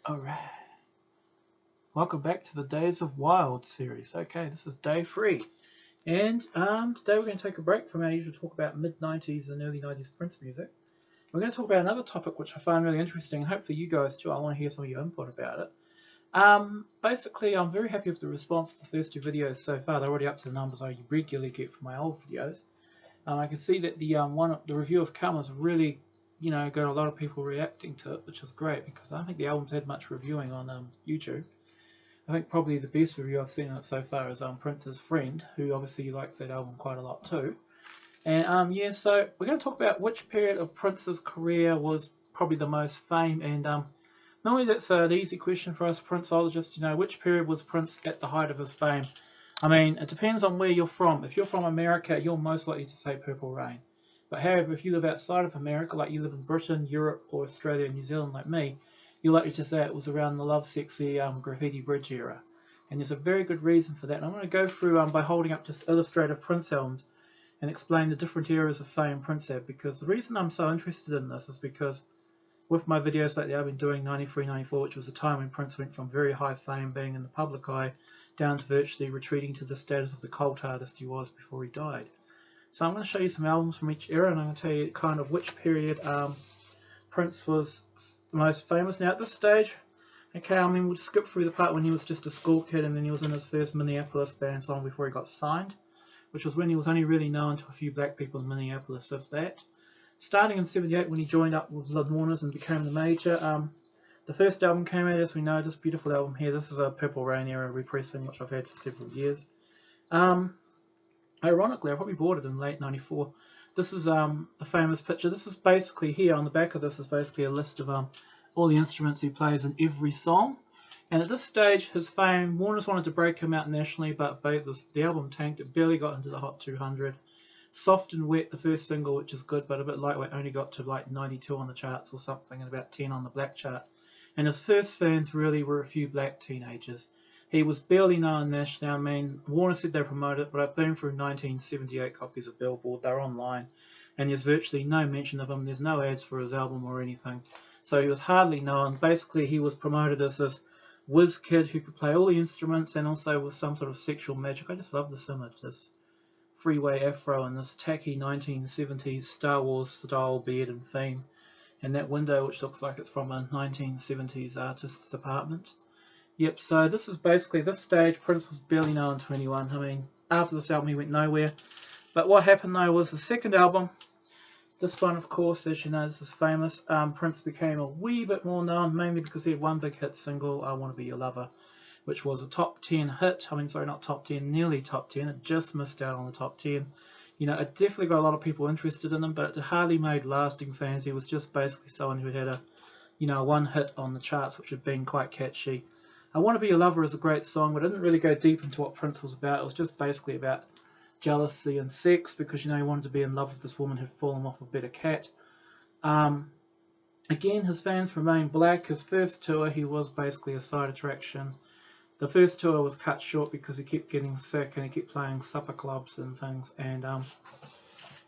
Alright, welcome back to the Days of Wild series. Okay, this is day 3. And today we're going to take a break from our usual talk about mid-90s and early 90s Prince music. We're going to talk about another topic which I find really interesting, and hopefully you guys too. I want to hear some of your input about it. Basically, I'm very happy with the response to the first 2 videos so far. They're already up to the numbers I regularly get from my old videos. I can see that the review of Come has really got a lot of people reacting to it, which is great because I don't think the album's had much reviewing on YouTube. I think probably the best review I've seen on it so far is Prince's friend, who obviously likes that album quite a lot too. And yeah, so we're going to talk about which period of Prince's career was probably the most fame, and normally that's an easy question for us Princeologists. Which period was Prince at the height of his fame? I mean, it depends on where you're from. If you're from America, you're most likely to say Purple Rain. But however, if you live outside of America, like you live in Britain, Europe, or Australia, New Zealand like me, you're likely to say it was around the Lovesexy Graffiti Bridge era. And there's a very good reason for that. And I'm going to go through by holding up just illustrative Prince albums and explain the different eras of fame Prince had, because the reason I'm so interested in this is because with my videos lately I've been doing 93, 94, which was a time when Prince went from very high fame, being in the public eye, down to virtually retreating to the status of the cult artist he was before he died. So I'm going to show you some albums from each era, and I'm going to tell you kind of which period Prince was most famous. Now at this stage, okay, I mean we'll skip through the part when he was just a school kid and then he was in his first Minneapolis band song before he got signed, which was when he was only really known to a few black people in Minneapolis, if that. Starting in '78 when he joined up with Lud Warners and became the major. The first album came out, as we know, this beautiful album here. This is a Purple Rain era repressing, which I've had for several years. Ironically, I probably bought it in late '94. This is the famous picture. This is basically here on the back of this is basically a list of all the instruments he plays in every song. And at this stage, his fame, Warner's wanted to break him out nationally, but the album tanked. It barely got into the Hot 200. Soft and Wet, the first single, which is good but a bit lightweight, only got to like 92 on the charts or something, and about 10 on the black chart. And his first fans really were a few black teenagers. He was barely known nationally. I mean, Warner said they promoted it, but I've been through 1978 copies of Billboard. They're online, and there's virtually no mention of him. There's no ads for his album or anything. So he was hardly known. Basically, he was promoted as this whiz kid who could play all the instruments and also with some sort of sexual magic. I just love this image, this freeway afro and this tacky 1970s Star Wars style beard and theme, and that window which looks like it's from a 1970s artist's apartment. Yep, so this is basically this stage. Prince was barely known to anyone. I mean, after this album he went nowhere. But what happened though was the second album, this one of course, as you know, this is famous. Prince became a wee bit more known, mainly because he had one big hit single, I Want to Be Your Lover, which was a top 10 hit. I mean, sorry, not top 10, nearly top 10. It just missed out on the top 10. It definitely got a lot of people interested in him, but it hardly made lasting fans. He was just basically someone who had a, one hit on the charts, which had been quite catchy. I Want to Be Your Lover is a great song, but it didn't really go deep into what Prince was about. It was just basically about jealousy and sex, because he wanted to be in love with this woman who'd fallen off a better cat. Again, his fans remained black. His first tour, he was basically a side attraction. The first tour was cut short because he kept getting sick and he kept playing supper clubs and things. And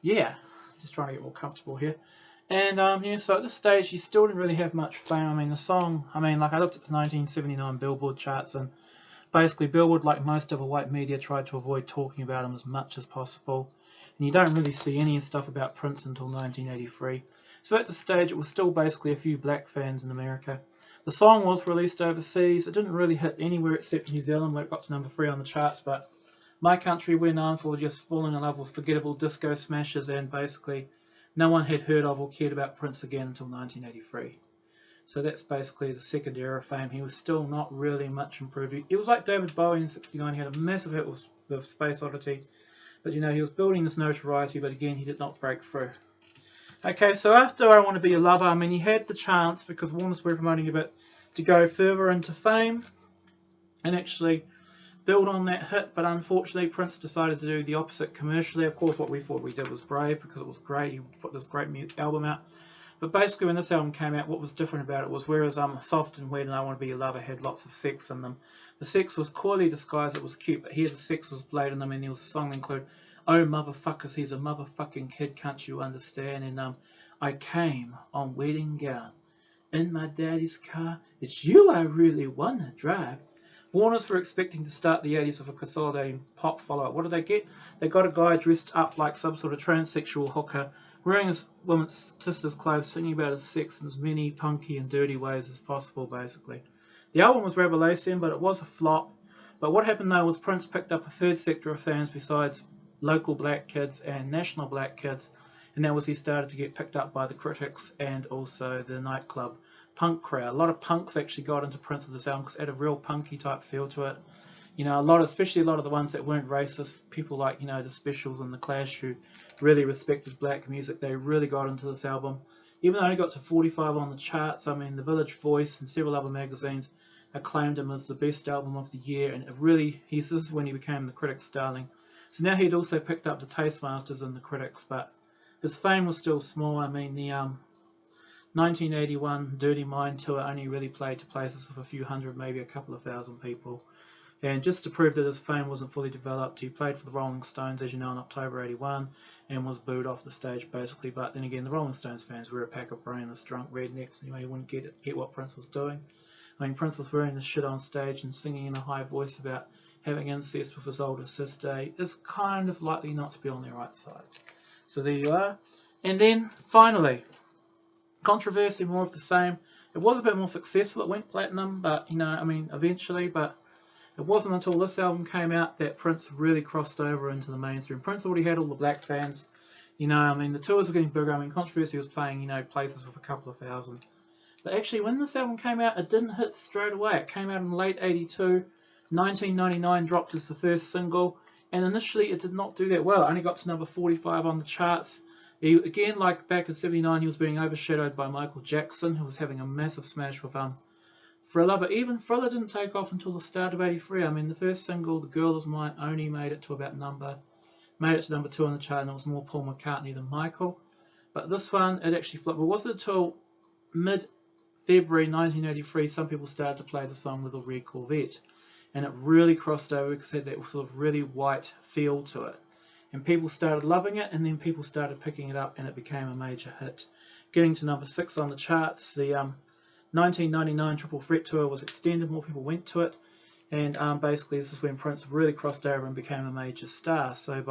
yeah, just trying to get more comfortable here. And yeah, so at this stage he still didn't really have much fame. I mean, the song, I looked at the 1979 Billboard charts, and basically Billboard, like most other white media, tried to avoid talking about him as much as possible. And you don't really see any stuff about Prince until 1983. So at this stage it was still basically a few black fans in America. The song was released overseas. It didn't really hit anywhere except New Zealand, where it got to number 3 on the charts. But my country, we're known for just falling in love with forgettable disco smashes, and basically no one had heard of or cared about Prince again until 1983. So that's basically the second era of fame. He was still not really much improved. He was like David Bowie in '69. He had a massive hit with Space Oddity. But he was building this notoriety, but again, he did not break through. Okay, so after I Want to Be Your Lover, he had the chance, because Warner's were promoting a bit, to go further into fame and actually build on that hit, but unfortunately Prince decided to do the opposite commercially. Of course, what we thought we did was brave, because it was great. He put this great album out. But basically when this album came out, what was different about it was, whereas Soft and Wet and I Want to Be Your Lover had lots of sex in them, the sex was coyly disguised, it was cute, but here the sex was blatant. There was a song that included, "Oh motherfuckers, he's a motherfucking kid, can't you understand?" And I Came on Wedding Gown. in my daddy's car. It's you I really wanna drive. Warners were expecting to start the 80s with a consolidating pop follow-up. What did they get? They got a guy dressed up like some sort of transsexual hooker, wearing his woman's sister's clothes, singing about his sex in as many punky and dirty ways as possible, basically. The album was Revelation, but it was a flop. But what happened though was Prince picked up a third sector of fans besides local black kids and national black kids, and that was he started to get picked up by the critics and also the nightclub punk crowd. A lot of punks actually got into Prince with this album because it had a real punky type feel to it. You know, especially a lot of the ones that weren't racist, people like, you know, the Specials and the Clash, who really respected black music, they really got into this album. Even though it only got to 45 on the charts, I mean, the Village Voice and several other magazines acclaimed him as the best album of the year, and this is when he became the critics' darling. So now he'd also picked up the Tastmasters and the critics, but his fame was still small. I mean, the 1981 Dirty Mind tour only really played to places of a few hundred, maybe a couple of thousand people. And just to prove that his fame wasn't fully developed, he played for the Rolling Stones, as you know, in October 81, and was booed off the stage, basically. But then again, the Rolling Stones fans were a pack of brainless, drunk rednecks, anyway, you wouldn't get what Prince was doing. I mean, Prince was wearing this shit on stage and singing in a high voice about having incest with his older sister. Is kind of likely not to be on the right side. So there you are. And then, finally, controversy, more of the same. It was a bit more successful. It went platinum, but, you know, I mean, eventually, but it wasn't until this album came out that Prince really crossed over into the mainstream. Prince already had all the black fans. You know, I mean, the tours were getting bigger. I mean, Controversy was playing, you know, places with a couple of thousand. But actually, when this album came out, it didn't hit straight away. It came out in late 82. 1999 dropped as the first single. And initially, it did not do that well. It only got to number 45 on the charts. Again, like back in 79, he was being overshadowed by Michael Jackson, who was having a massive smash with Thriller. But even Thriller didn't take off until the start of 83. I mean, the first single, The Girl Is Mine, only made it to number 2 on the chart, and it was more Paul McCartney than Michael. But this one, it actually flopped. It wasn't until mid-February 1983 some people started to play the song Little Red Corvette, and it really crossed over because it had that sort of really white feel to it. And people started loving it, and then people started picking it up, and it became a major hit. Getting to number 6 on the charts, the 1999 Triple Threat Tour was extended, more people went to it, and basically this is when Prince really crossed over and became a major star. So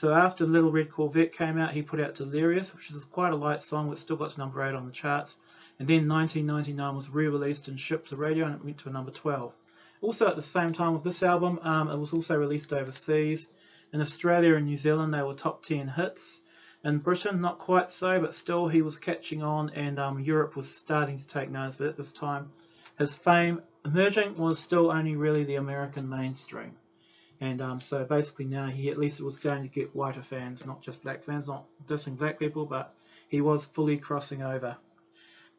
after Little Red Corvette came out, he put out Delirious, which is quite a light song, but still got to number 8 on the charts. And then 1999 was re-released and shipped to radio, and it went to a number 12. Also at the same time with this album, it was also released overseas. In Australia and New Zealand, they were top 10 hits. In Britain, not quite so, but still he was catching on, and Europe was starting to take notice. But at this time, his fame emerging was still only really the American mainstream. And so basically now he at least was going to get whiter fans, not just black fans, not dissing black people, but he was fully crossing over.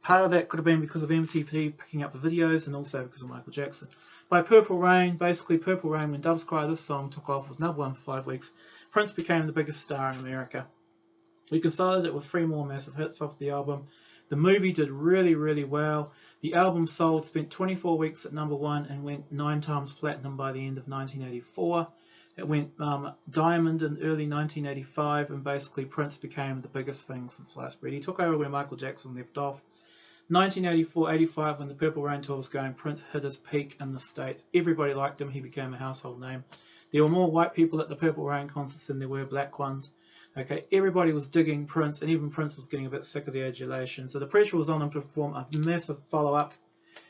Part of that could have been because of MTV picking up the videos, and also because of Michael Jackson. By Purple Rain, basically Purple Rain, when Doves Cry, this song took off, was number 1 for 5 weeks. Prince became the biggest star in America. We consolidated it with 3 more massive hits off the album. The movie did really, really well. The album sold, spent 24 weeks at number 1, and went 9 times platinum by the end of 1984. It went diamond in early 1985, and basically Prince became the biggest thing since sliced bread. He took over where Michael Jackson left off. 1984-85, when the Purple Rain tour was going, Prince hit his peak in the States. Everybody liked him. He became a household name. There were more white people at the Purple Rain concerts than there were black ones. Okay, everybody was digging Prince, and even Prince was getting a bit sick of the adulation. So the pressure was on him to perform a massive follow-up.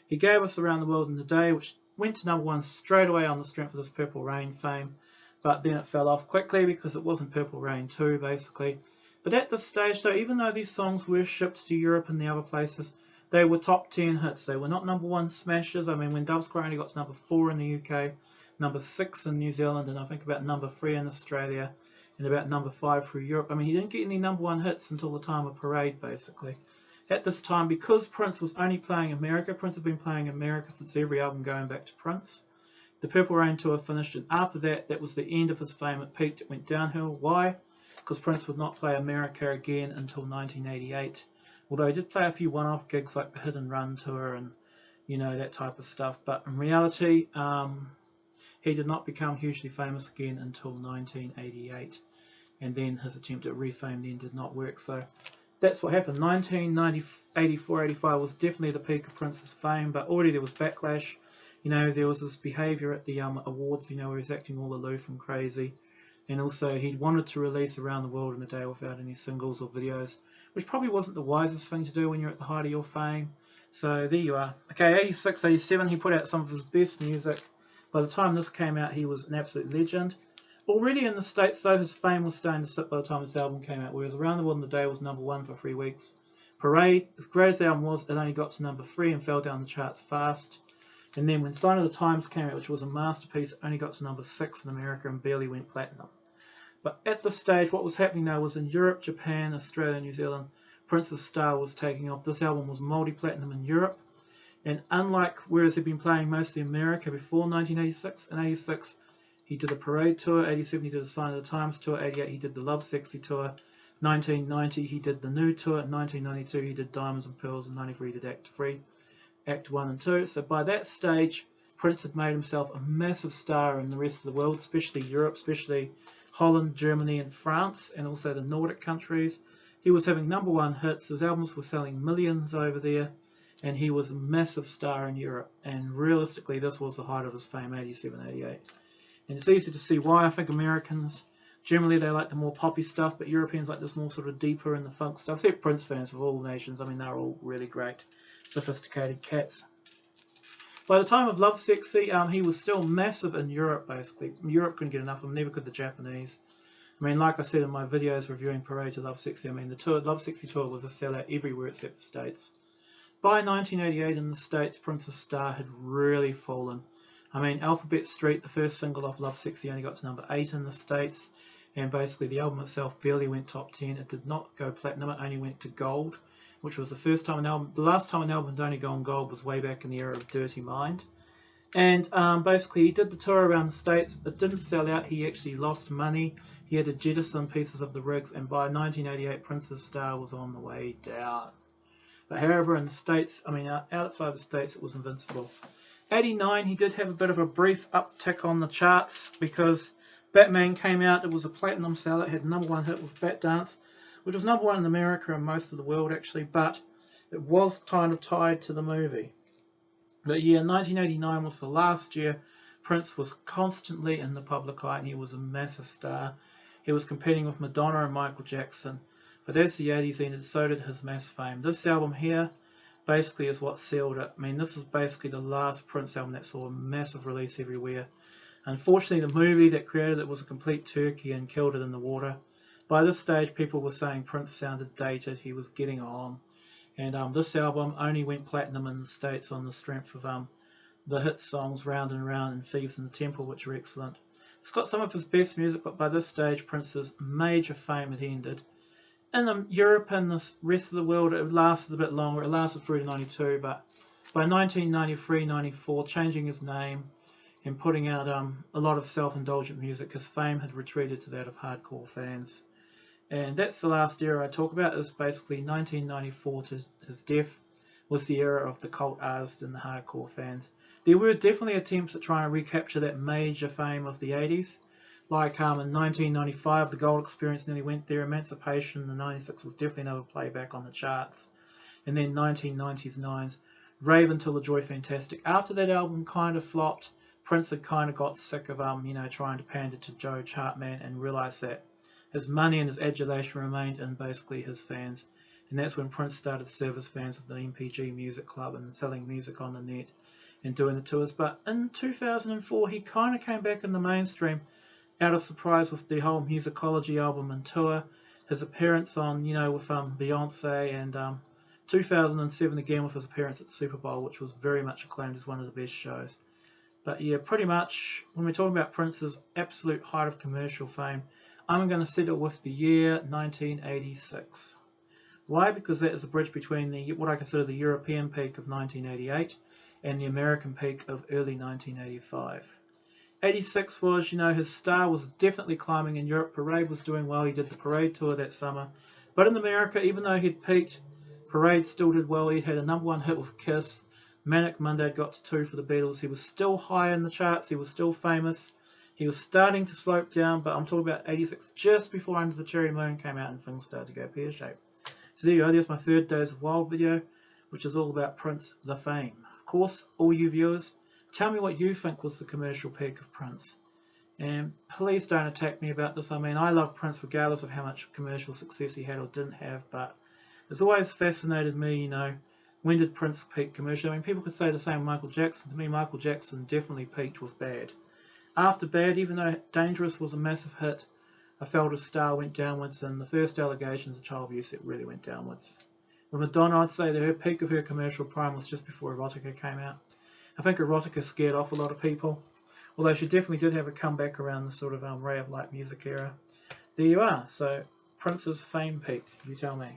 He gave us Around the World in a Day, which went to number 1 straight away on the strength of this Purple Rain fame. But then it fell off quickly because it wasn't Purple Rain 2, basically. But at this stage, though, even though these songs were shipped to Europe and the other places, they were top 10 hits. They were not number 1 smashes. I mean, when Doves Cry only got to number 4 in the UK, number 6 in New Zealand, and I think about number 3 in Australia, and about number 5 through Europe. I mean, he didn't get any number 1 hits until the time of Parade, basically. At this time, because Prince was only playing America, Prince had been playing America since every album going back to Prince. The Purple Rain tour finished, and after that, that was the end of his fame. It peaked, it went downhill. Why? Because Prince would not play America again until 1988. Although he did play a few one-off gigs like the Hit and Run tour and, you know, that type of stuff. But in reality, he did not become hugely famous again until 1988. And then his attempt at refame then did not work. So that's what happened. 1984, 85 was definitely the peak of Prince's fame, but already there was backlash. You know, there was this behaviour at the awards, you know, where he was acting all aloof and crazy. And also he wanted to release Around the World in a Day without any singles or videos, which probably wasn't the wisest thing to do when you're at the height of your fame. So there you are. Okay, 86, 87, he put out some of his best music. By the time this came out, he was an absolute legend. Already in the States, though, his fame was starting to sit by the time this album came out, whereas Around the World in a Day was #1 for 3 weeks. Parade, as great as the album was, it only got to #3 and fell down the charts fast. And then when Sign of the Times came out, which was a masterpiece, it only got to #6 in America and barely went platinum. But at this stage, what was happening now was in Europe, Japan, Australia, New Zealand, Prince's star was taking off. This album was multi-platinum in Europe. And unlike whereas he'd been playing mostly America before 1986, in 86 he did a Parade tour, 87 he did a Sign of the Times tour, 88 he did the Love Sexy tour, 1990 he did the New tour, 1992 he did Diamonds and Pearls, and 93 he did Act 1 and 2. So by that stage, Prince had made himself a massive star in the rest of the world, especially Europe, especially Holland, Germany and France, and also the Nordic countries. He was having #1 hits, his albums were selling millions over there, and he was a massive star in Europe. And realistically, this was the height of his fame, 87, 88. And it's easy to see why. I think Americans, generally they like the more poppy stuff, but Europeans like this more sort of deeper in the funk stuff. Except Prince fans of all nations, I mean, they're all really great, sophisticated cats. By the time of Love Sexy, he was still massive in Europe, basically. Europe couldn't get enough of him, neither could the Japanese. I mean, like I said in my videos reviewing Parade to Love Sexy, I mean, the Love Sexy tour was a sellout everywhere except the States. By 1988 in the States, Prince's star had really fallen. I mean, Alphabet Street, the first single off Love Sexy, only got to #8 in the States, and basically the album itself barely went top 10. It did not go platinum, it only went to gold, which was the last time an album had only gone gold was way back in the era of Dirty Mind. And basically he did the tour around the States. It didn't sell out, he actually lost money. He had to jettison pieces of the rigs, and by 1988 Prince's star was on the way down. But however, in the States, I mean outside the States, it was invincible. 89, he did have a bit of a brief uptick on the charts because Batman came out. It was a platinum seller. It had #1 hit with Bat Dance, which was #1 in America and most of the world actually, but it was kind of tied to the movie. But yeah, 1989 was the last year Prince was constantly in the public eye, and he was a massive star. He was competing with Madonna and Michael Jackson. But as the 80s ended, so did his mass fame. This album here basically is what sealed it. I mean, this is basically the last Prince album that saw a massive release everywhere. Unfortunately, the movie that created it was a complete turkey and killed it in the water. By this stage, people were saying Prince sounded dated, he was getting on. And this album only went platinum in the States on the strength of the hit songs Round and Round and Thieves in the Temple, which are excellent. It's got some of his best music, but by this stage, Prince's major fame had ended. In Europe and the rest of the world, it lasted a bit longer. It lasted through to 92, but by 1993-94, changing his name and putting out a lot of self-indulgent music, his fame had retreated to that of hardcore fans. And that's the last era I talk about. Is basically 1994 to his death was the era of the cult artist and the hardcore fans. There were definitely attempts at trying to recapture that major fame of the 80s. Like in 1995, the Gold Experience nearly went there. Emancipation in 96 was definitely another playback on the charts. And then 1990s, 9s, Rave Until the Joy Fantastic. After that album kind of flopped, Prince had kind of got sick of trying to pander to Joe Chartman and realised that his money and his adulation remained in basically his fans. And that's when Prince started to serve his fans with the MPG Music Club and selling music on the net and doing the tours. But in 2004, he kind of came back in the mainstream out of surprise with the whole Musicology album and tour, his appearance on, with Beyonce, and 2007 again with his appearance at the Super Bowl, which was very much acclaimed as one of the best shows. But yeah, pretty much when we're talking about Prince's absolute height of commercial fame, I'm going to settle with the year 1986. Why? Because that is a bridge between what I consider the European peak of 1988 and the American peak of early 1985. 86 was, his star was definitely climbing in Europe. Parade was doing well. He did the Parade tour that summer. But in America, even though he'd peaked, Parade still did well. He'd had a #1 hit with Kiss. Manic Monday got to 2 for the Beatles. He was still high in the charts. He was still famous. He was starting to slope down, but I'm talking about 86, just before Under the Cherry Moon came out and things started to go pear-shaped. So there you go, there's my third Days of Wild video, which is all about Prince, the Fame. Of course, all you viewers, tell me what you think was the commercial peak of Prince. And please don't attack me about this. I mean, I love Prince regardless of how much commercial success he had or didn't have, but it's always fascinated me, you know, when did Prince peak commercially? I mean, people could say the same of Michael Jackson. To me, Michael Jackson definitely peaked with Bad. After Bad, even though Dangerous was a massive hit, I felt his star went downwards, and the first allegations of child abuse, it really went downwards. With Madonna, I'd say that her peak of her commercial prime was just before Erotica came out. I think Erotica scared off a lot of people, although she definitely did have a comeback around the sort of Ray of Light music era. There you are, so Prince's fame peak, you tell me.